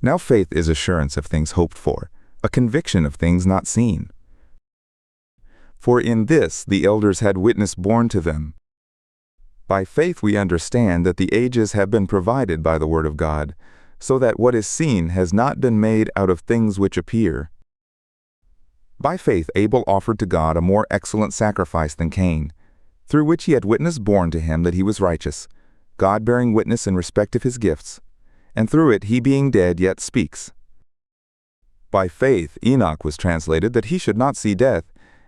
Now faith is assurance of things hoped for, a conviction of things not seen. For in this the elders had witness borne to them. By faith we understand that the ages have been provided by the word of God, so that what is seen has not been made out of things which appear. By faith Abel offered to God a more excellent sacrifice than Cain, through which he had witness borne to him that he was righteous, God bearing witness in respect of his gifts, and through it he being dead yet speaks. By faith Enoch was translated that he should not see death,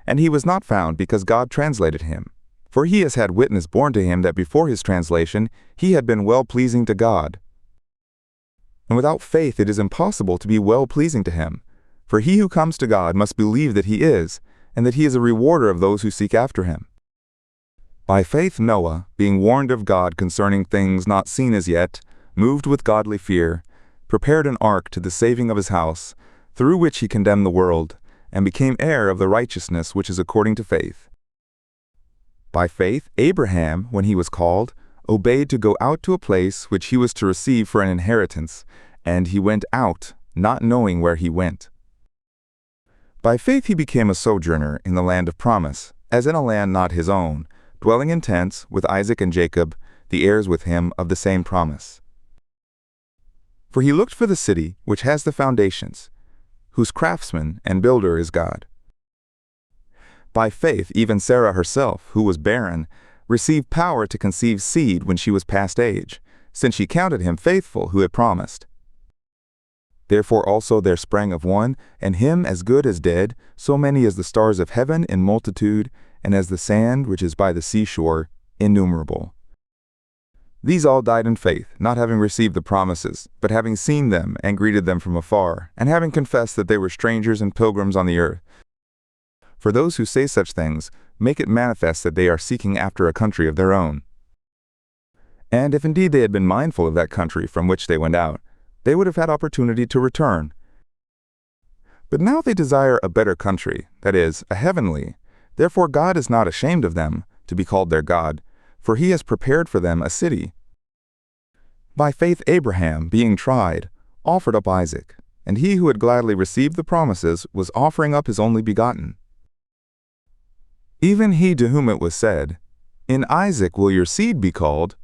and he was not found because God translated him. For he has had witness borne to him that before his translation he had been well-pleasing to God. And without faith it is impossible to be well-pleasing to him. For he who comes to God must believe that he is, and that he is a rewarder of those who seek after him. By faith Noah, being warned of God concerning things not seen as yet, moved with godly fear, prepared an ark to the saving of his house, through which he condemned the world, and became heir of the righteousness which is according to faith. By faith Abraham, when he was called, obeyed to go out to a place which he was to receive for an inheritance, and he went out, not knowing where he went. By faith he became a sojourner in the land of promise, as in a land not his own, dwelling in tents with Isaac and Jacob, the heirs with him of the same promise. For he looked for the city which has the foundations, whose craftsman and builder is God. By faith even Sarah herself, who was barren, received power to conceive seed when she was past age, since she counted him faithful who had promised. Therefore also there sprang of one, and him as good as dead, so many as the stars of heaven in multitude, and as the sand which is by the seashore, innumerable. These all died in faith, not having received the promises, but having seen them and greeted them from afar, and having confessed that they were strangers and pilgrims on the earth. For those who say such things make it manifest that they are seeking after a country of their own. And if indeed they had been mindful of that country from which they went out, they would have had opportunity to return. But now they desire a better country, that is, a heavenly. Therefore God is not ashamed of them, to be called their God, for he has prepared for them a city. By faith Abraham, being tried, offered up Isaac, and he who had gladly received the promises was offering up his only begotten. Even he to whom it was said, "In Isaac will your seed be called,"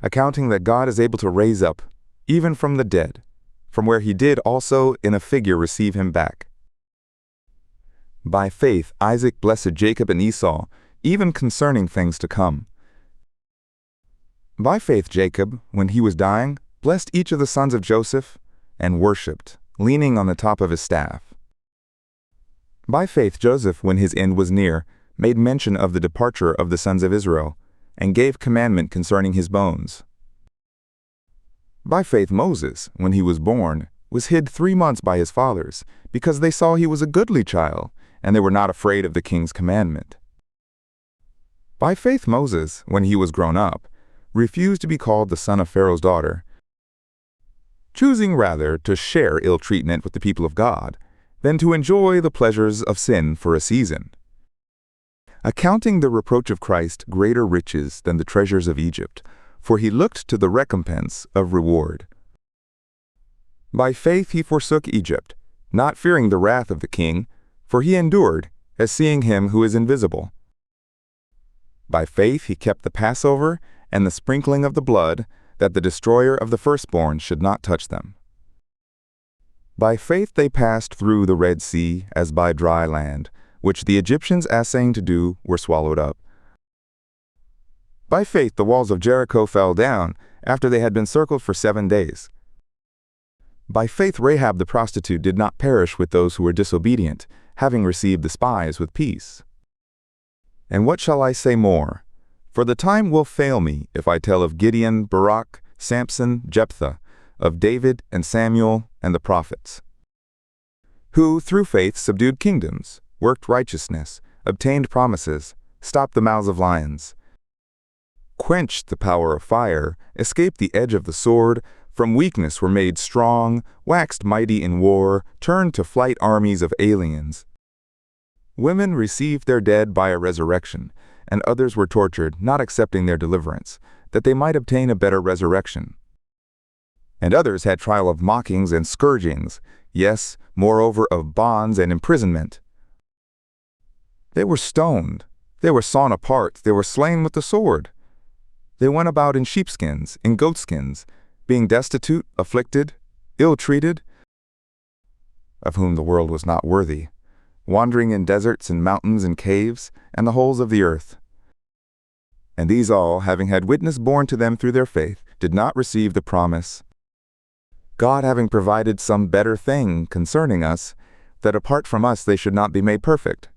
accounting that God is able to raise up, even from the dead, from where he did also in a figure receive him back. By faith Isaac blessed Jacob and Esau, even concerning things to come. By faith Jacob, when he was dying, blessed each of the sons of Joseph, and worshipped, leaning on the top of his staff. By faith Joseph, when his end was near, made mention of the departure of the sons of Israel, and gave commandment concerning his bones. By faith Moses, when he was born, was hid 3 months by his fathers, because they saw he was a goodly child, and they were not afraid of the king's commandment. By faith Moses, when he was grown up, refused to be called the son of Pharaoh's daughter, choosing rather to share ill treatment with the people of God, than to enjoy the pleasures of sin for a season, accounting the reproach of Christ greater riches than the treasures of Egypt, for he looked to the recompense of reward. By faith he forsook Egypt, not fearing the wrath of the king, for he endured, as seeing him who is invisible. By faith he kept the Passover and the sprinkling of the blood, that the destroyer of the firstborn should not touch them. By faith they passed through the Red Sea as by dry land, which the Egyptians assaying to do were swallowed up. By faith the walls of Jericho fell down, after they had been circled for 7 days. By faith Rahab the prostitute did not perish with those who were disobedient, having received the spies with peace. And what shall I say more? For the time will fail me if I tell of Gideon, Barak, Samson, Jephthah, of David and Samuel and the prophets, who through faith subdued kingdoms, worked righteousness, obtained promises, stopped the mouths of lions, quenched the power of fire, escaped the edge of the sword, from weakness were made strong, waxed mighty in war, turned to flight armies of aliens. Women received their dead by a resurrection, and others were tortured, not accepting their deliverance, that they might obtain a better resurrection. And others had trial of mockings and scourgings, yes, moreover of bonds and imprisonment. They were stoned, they were sawn apart, they were slain with the sword. They went about in sheepskins, in goatskins, being destitute, afflicted, ill-treated, of whom the world was not worthy, wandering in deserts and mountains and caves, and the holes of the earth. And these all, having had witness borne to them through their faith, did not receive the promise, God having provided some better thing concerning us, that apart from us they should not be made perfect.